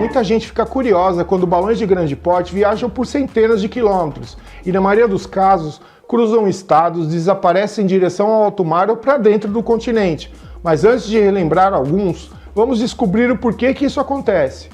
muita gente fica curiosa quando balões de grande porte viajam por centenas de quilômetros e, na maioria dos casos, cruzam estados, desaparecem em direção ao alto mar ou para dentro do continente. Mas antes de relembrar alguns, vamos descobrir o porquê que isso acontece.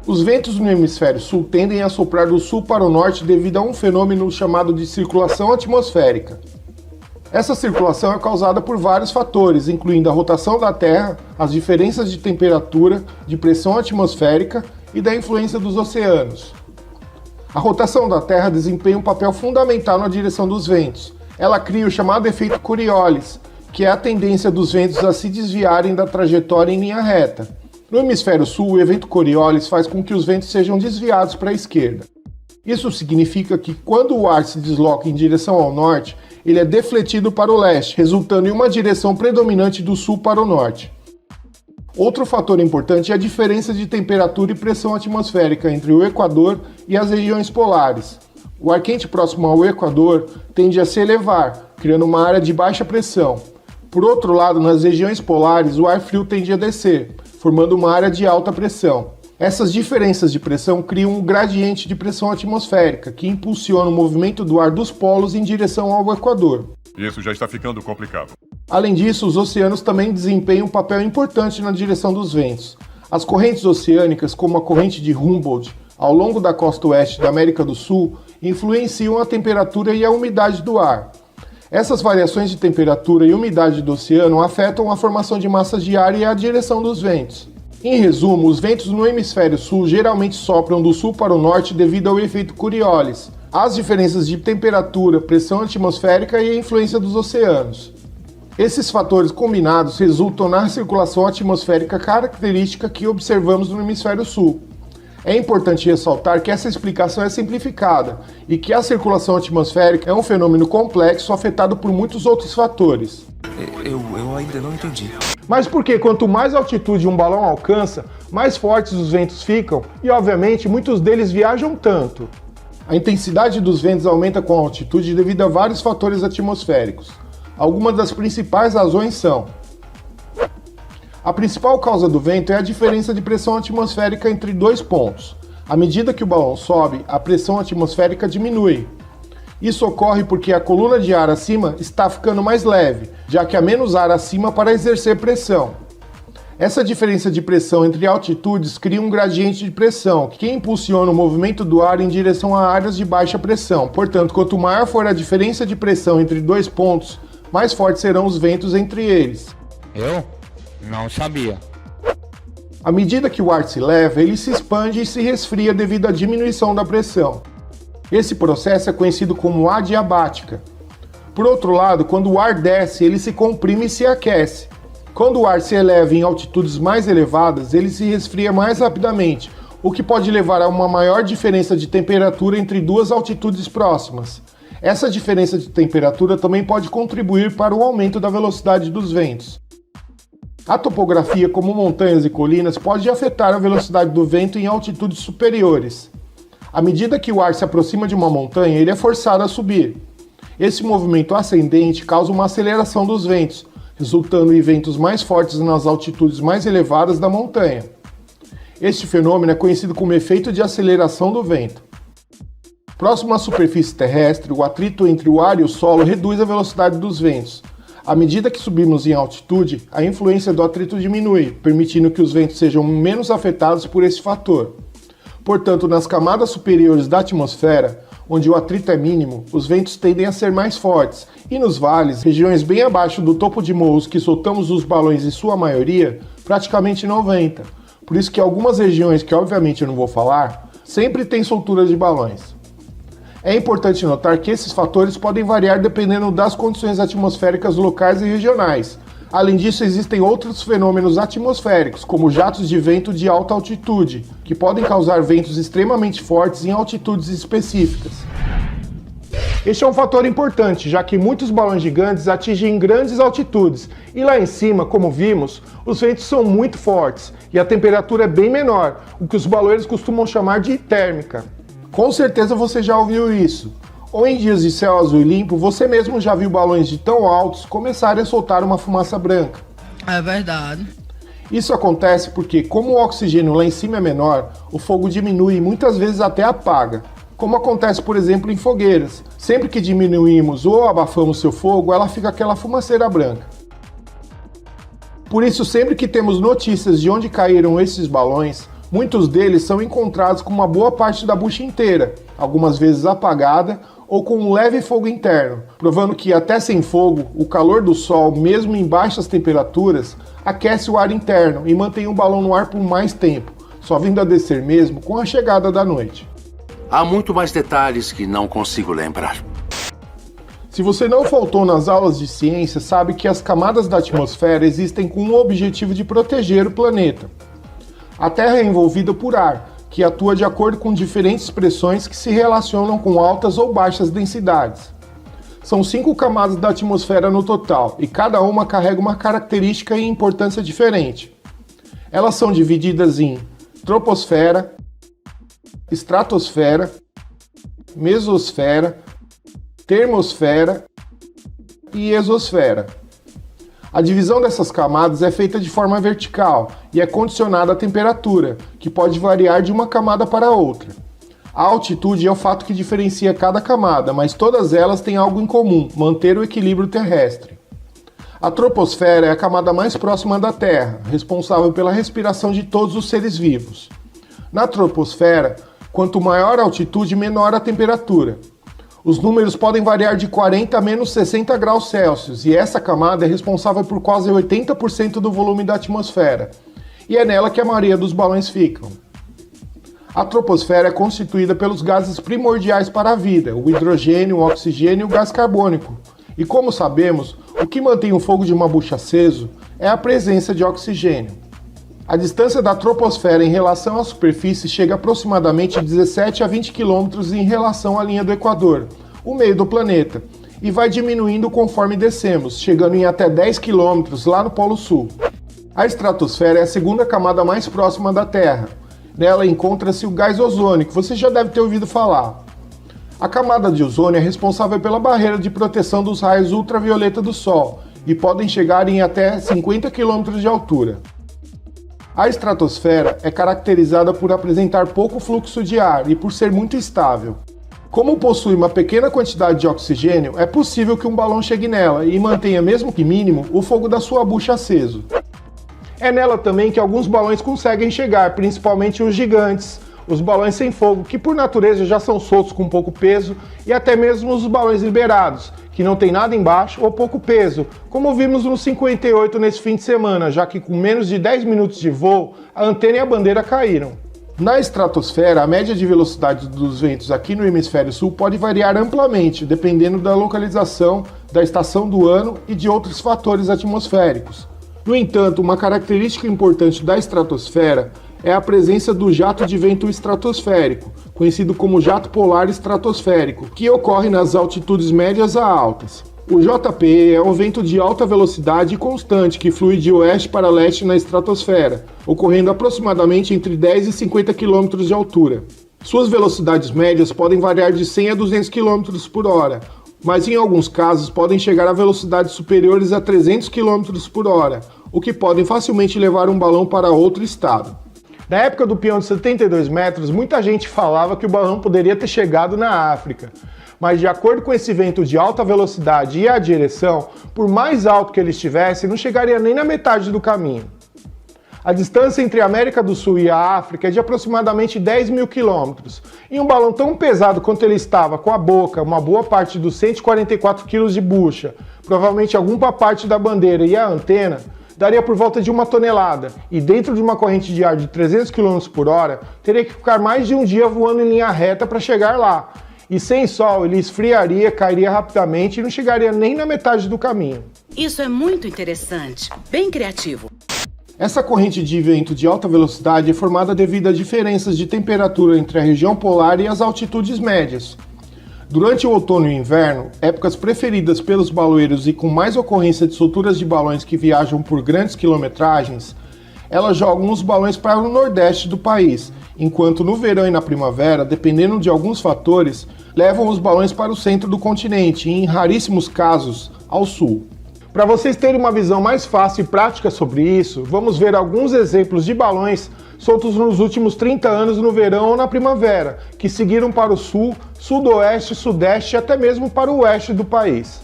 Os ventos no hemisfério sul tendem a soprar do sul para o norte devido a um fenômeno chamado de circulação atmosférica. Essa circulação é causada por vários fatores, incluindo a rotação da Terra, as diferenças de temperatura, de pressão atmosférica e da influência dos oceanos. A rotação da Terra desempenha um papel fundamental na direção dos ventos. Ela cria o chamado efeito Coriolis, que é a tendência dos ventos a se desviarem da trajetória em linha reta. No hemisfério sul, o efeito Coriolis faz com que os ventos sejam desviados para a esquerda. Isso significa que quando o ar se desloca em direção ao norte, ele é defletido para o leste, resultando em uma direção predominante do sul para o norte. Outro fator importante é a diferença de temperatura e pressão atmosférica entre o Equador e as regiões polares. O ar quente próximo ao Equador tende a se elevar, criando uma área de baixa pressão. Por outro lado, nas regiões polares, o ar frio tende a descer, formando uma área de alta pressão. Essas diferenças de pressão criam um gradiente de pressão atmosférica, que impulsiona o movimento do ar dos polos em direção ao Equador. Isso já está ficando complicado. Além disso, os oceanos também desempenham um papel importante na direção dos ventos. As correntes oceânicas, como a corrente de Humboldt, ao longo da costa oeste da América do Sul, influenciam a temperatura e a umidade do ar. Essas variações de temperatura e umidade do oceano afetam a formação de massas de ar e a direção dos ventos. Em resumo, os ventos no hemisfério sul geralmente sopram do sul para o norte devido ao efeito Coriolis, às diferenças de temperatura, pressão atmosférica e a influência dos oceanos. Esses fatores combinados resultam na circulação atmosférica característica que observamos no hemisfério sul. É importante ressaltar que essa explicação é simplificada e que a circulação atmosférica é um fenômeno complexo afetado por muitos outros fatores. Eu ainda não entendi. Mas porque quanto mais altitude um balão alcança, mais fortes os ventos ficam e, obviamente, muitos deles viajam tanto. A intensidade dos ventos aumenta com a altitude devido a vários fatores atmosféricos. Algumas das principais razões são: a principal causa do vento é a diferença de pressão atmosférica entre dois pontos. À medida que o balão sobe, a pressão atmosférica diminui. Isso ocorre porque a coluna de ar acima está ficando mais leve, já que há menos ar acima para exercer pressão. Essa diferença de pressão entre altitudes cria um gradiente de pressão, que impulsiona o movimento do ar em direção a áreas de baixa pressão. Portanto, quanto maior for a diferença de pressão entre dois pontos, mais fortes serão os ventos entre eles. Eu não sabia. À medida que o ar se eleva, ele se expande e se resfria devido à diminuição da pressão. Esse processo é conhecido como adiabática. Por outro lado, quando o ar desce, ele se comprime e se aquece. Quando o ar se eleva em altitudes mais elevadas, ele se resfria mais rapidamente, o que pode levar a uma maior diferença de temperatura entre duas altitudes próximas. Essa diferença de temperatura também pode contribuir para o aumento da velocidade dos ventos. A topografia, como montanhas e colinas, pode afetar a velocidade do vento em altitudes superiores. À medida que o ar se aproxima de uma montanha, ele é forçado a subir. Esse movimento ascendente causa uma aceleração dos ventos, resultando em ventos mais fortes nas altitudes mais elevadas da montanha. Este fenômeno é conhecido como efeito de aceleração do vento. Próximo à superfície terrestre, o atrito entre o ar e o solo reduz a velocidade dos ventos. À medida que subimos em altitude, a influência do atrito diminui, permitindo que os ventos sejam menos afetados por esse fator. Portanto, nas camadas superiores da atmosfera, onde o atrito é mínimo, os ventos tendem a ser mais fortes, e nos vales, regiões bem abaixo do topo de morros que soltamos os balões em sua maioria, praticamente não venta. Por isso que algumas regiões, que obviamente eu não vou falar, sempre tem soltura de balões. É importante notar que esses fatores podem variar dependendo das condições atmosféricas locais e regionais. Além disso, existem outros fenômenos atmosféricos, como jatos de vento de alta altitude, que podem causar ventos extremamente fortes em altitudes específicas. Este é um fator importante, já que muitos balões gigantes atingem grandes altitudes, e lá em cima, como vimos, os ventos são muito fortes e a temperatura é bem menor, o que os baloeiros costumam chamar de térmica. Com certeza você já ouviu isso. Ou em dias de céu azul e limpo, você mesmo já viu balões de tão altos começarem a soltar uma fumaça branca. É verdade. Isso acontece porque, como o oxigênio lá em cima é menor, o fogo diminui e muitas vezes até apaga, como acontece, por exemplo, em fogueiras. Sempre que diminuímos ou abafamos seu fogo, ela fica aquela fumaceira branca. Por isso, sempre que temos notícias de onde caíram esses balões, muitos deles são encontrados com uma boa parte da bucha inteira, algumas vezes apagada ou com um leve fogo interno, provando que até sem fogo, o calor do sol, mesmo em baixas temperaturas, aquece o ar interno e mantém o balão no ar por mais tempo, só vindo a descer mesmo com a chegada da noite. Há muito mais detalhes que não consigo lembrar. Se você não faltou nas aulas de ciência, sabe que as camadas da atmosfera existem com o objetivo de proteger o planeta. A Terra é envolvida por ar, que atua de acordo com diferentes pressões que se relacionam com altas ou baixas densidades. São 5 camadas da atmosfera no total, e cada uma carrega uma característica e importância diferente. Elas são divididas em troposfera, estratosfera, mesosfera, termosfera e exosfera. A divisão dessas camadas é feita de forma vertical e é condicionada à temperatura, que pode variar de uma camada para outra. A altitude é o fato que diferencia cada camada, mas todas elas têm algo em comum: manter o equilíbrio terrestre. A troposfera é a camada mais próxima da Terra, responsável pela respiração de todos os seres vivos. Na troposfera, quanto maior a altitude, menor a temperatura. Os números podem variar de 40 a menos 60 graus Celsius, e essa camada é responsável por quase 80% do volume da atmosfera, e é nela que a maioria dos balões ficam. A troposfera é constituída pelos gases primordiais para a vida, o hidrogênio, o oxigênio e o gás carbônico. E como sabemos, o que mantém o fogo de uma bucha aceso é a presença de oxigênio. A distância da troposfera em relação à superfície chega aproximadamente a 17 a 20 km em relação à linha do Equador, o meio do planeta, e vai diminuindo conforme descemos, chegando em até 10 km lá no Polo Sul. A estratosfera é a segunda camada mais próxima da Terra. Nela encontra-se o gás ozônio, que você já deve ter ouvido falar. A camada de ozônio é responsável pela barreira de proteção dos raios ultravioleta do Sol, e podem chegar em até 50 km de altura. A estratosfera é caracterizada por apresentar pouco fluxo de ar e por ser muito estável. Como possui uma pequena quantidade de oxigênio, é possível que um balão chegue nela e mantenha, mesmo que mínimo, o fogo da sua bucha aceso. É nela também que alguns balões conseguem chegar, principalmente os gigantes, os balões sem fogo, que por natureza já são soltos com pouco peso, e até mesmo os balões liberados, que não tem nada embaixo ou pouco peso, como vimos no 58 nesse fim de semana, já que com menos de 10 minutos de voo, a antena e a bandeira caíram. Na estratosfera, a média de velocidade dos ventos aqui no hemisfério sul pode variar amplamente, dependendo da localização, da estação do ano e de outros fatores atmosféricos. No entanto, uma característica importante da estratosfera é a presença do jato de vento estratosférico, conhecido como jato polar estratosférico, que ocorre nas altitudes médias a altas. O JPE é um vento de alta velocidade e constante que flui de oeste para leste na estratosfera, ocorrendo aproximadamente entre 10 e 50 km de altura. Suas velocidades médias podem variar de 100 a 200 km por hora, mas em alguns casos podem chegar a velocidades superiores a 300 km por hora, o que podem facilmente levar um balão para outro estado. Na época do peão de 72 metros, muita gente falava que o balão poderia ter chegado na África. Mas de acordo com esse vento de alta velocidade e a direção, por mais alto que ele estivesse, não chegaria nem na metade do caminho. A distância entre a América do Sul e a África é de aproximadamente 10 mil quilômetros. E um balão tão pesado quanto ele estava, com a boca, uma boa parte dos 144 kg de bucha, provavelmente alguma parte da bandeira e a antena, daria por volta de 1 tonelada, e dentro de uma corrente de ar de 300 km por hora, teria que ficar mais de um dia voando em linha reta para chegar lá. E sem sol, ele esfriaria, cairia rapidamente e não chegaria nem na metade do caminho. Isso é muito interessante, bem criativo. Essa corrente de vento de alta velocidade é formada devido a diferenças de temperatura entre a região polar e as altitudes médias. Durante o outono e o inverno, épocas preferidas pelos baloeiros e com mais ocorrência de solturas de balões que viajam por grandes quilometragens, elas jogam os balões para o nordeste do país, enquanto no verão e na primavera, dependendo de alguns fatores, levam os balões para o centro do continente e, em raríssimos casos, ao sul. Para vocês terem uma visão mais fácil e prática sobre isso, vamos ver alguns exemplos de balões soltos nos últimos 30 anos no verão ou na primavera, que seguiram para o sul, sudoeste, sudeste e até mesmo para o oeste do país.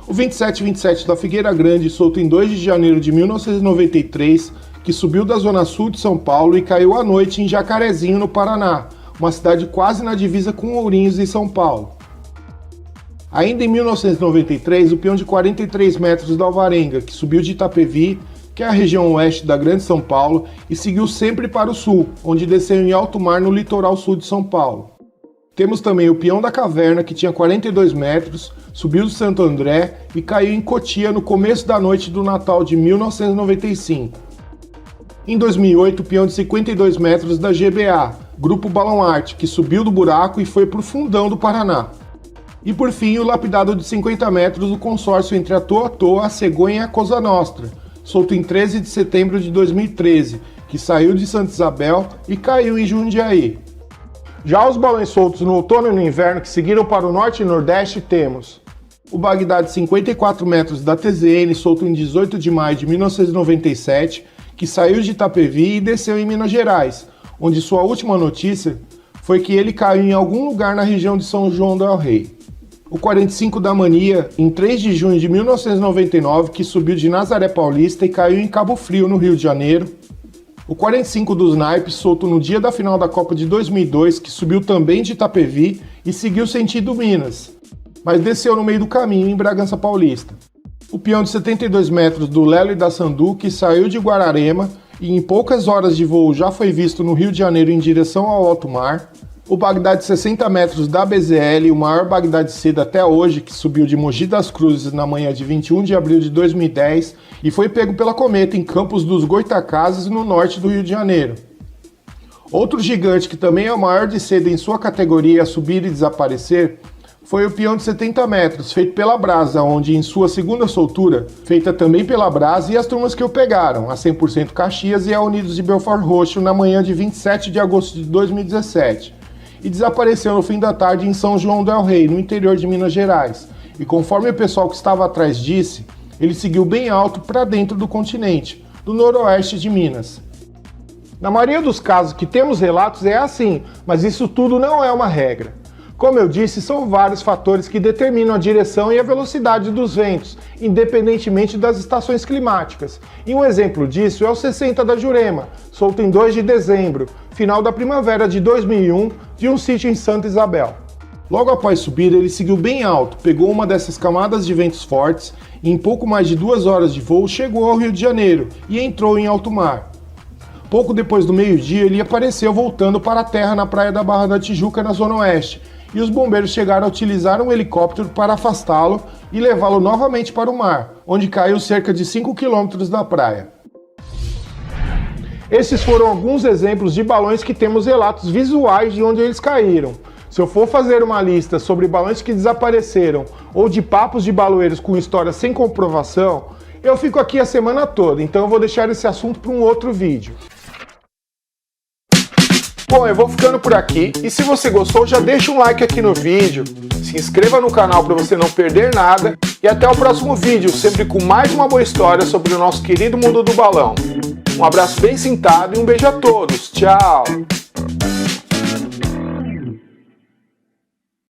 O 2727 da Figueira Grande, solto em 2 de janeiro de 1993, que subiu da zona sul de São Paulo e caiu à noite em Jacarezinho, no Paraná, uma cidade quase na divisa com Ourinhos e São Paulo. Ainda em 1993, o peão de 43 metros da Alvarenga, que subiu de Itapevi, que é a região oeste da Grande São Paulo, e seguiu sempre para o sul, onde desceu em alto mar no litoral sul de São Paulo. Temos também o peão da Caverna, que tinha 42 metros, subiu de Santo André e caiu em Cotia no começo da noite do Natal de 1995. Em 2008, o peão de 52 metros da GBA, Grupo Balão Arte, que subiu do buraco e foi para o fundão do Paraná. E por fim, o lapidado de 50 metros do consórcio entre a Toa, a Cegonha e a Cosa Nostra, solto em 13 de setembro de 2013, que saiu de Santa Isabel e caiu em Jundiaí. Já os balões soltos no outono e no inverno que seguiram para o norte e nordeste temos o Bagdá de 54 metros da TZN, solto em 18 de maio de 1997, que saiu de Itapevi e desceu em Minas Gerais, onde sua última notícia foi que ele caiu em algum lugar na região de São João del Rei. O 45 da Mania, em 3 de junho de 1999, que subiu de Nazaré Paulista e caiu em Cabo Frio, no Rio de Janeiro. O 45 dos Naipes, solto no dia da final da Copa de 2002, que subiu também de Itapevi e seguiu sentido Minas, mas desceu no meio do caminho em Bragança Paulista. O peão de 72 metros do Lelo e da Sandu, que saiu de Guararema e em poucas horas de voo já foi visto no Rio de Janeiro em direção ao alto mar. O Bagdá de 60 metros da BZL, o maior Bagdá de seda até hoje, que subiu de Mogi das Cruzes na manhã de 21 de abril de 2010 e foi pego pela cometa em Campos dos Goitacazes, no norte do Rio de Janeiro. Outro gigante que também é o maior de seda em sua categoria a subir e desaparecer foi o peão de 70 metros, feito pela Brasa, onde em sua segunda soltura, feita também pela Brasa e as turmas que o pegaram, a 100% Caxias e a Unidos de Belfort Roxo, na manhã de 27 de agosto de 2017. E desapareceu no fim da tarde em São João del Rei, no interior de Minas Gerais. E conforme o pessoal que estava atrás disse, ele seguiu bem alto para dentro do continente, do noroeste de Minas. Na maioria dos casos que temos relatos é assim, mas isso tudo não é uma regra. Como eu disse, são vários fatores que determinam a direção e a velocidade dos ventos, independentemente das estações climáticas. E um exemplo disso é o 60 da Jurema, solto em 2 de dezembro, final da primavera de 2001, de um sítio em Santa Isabel. Logo após subir, ele seguiu bem alto, pegou uma dessas camadas de ventos fortes e em pouco mais de 2 horas de voo chegou ao Rio de Janeiro e entrou em alto mar. Pouco depois do meio-dia, ele apareceu voltando para a terra na praia da Barra da Tijuca, na zona oeste, e os bombeiros chegaram a utilizar um helicóptero para afastá-lo e levá-lo novamente para o mar, onde caiu cerca de 5 quilômetros da praia. Esses foram alguns exemplos de balões que temos relatos visuais de onde eles caíram. Se eu for fazer uma lista sobre balões que desapareceram ou de papos de baloeiros com histórias sem comprovação, eu fico aqui a semana toda, então eu vou deixar esse assunto para um outro vídeo. Bom, eu vou ficando por aqui e se você gostou já deixa um like aqui no vídeo, se inscreva no canal para você não perder nada e até o próximo vídeo, sempre com mais uma boa história sobre o nosso querido mundo do balão. Um abraço bem sentado e um beijo a todos, tchau!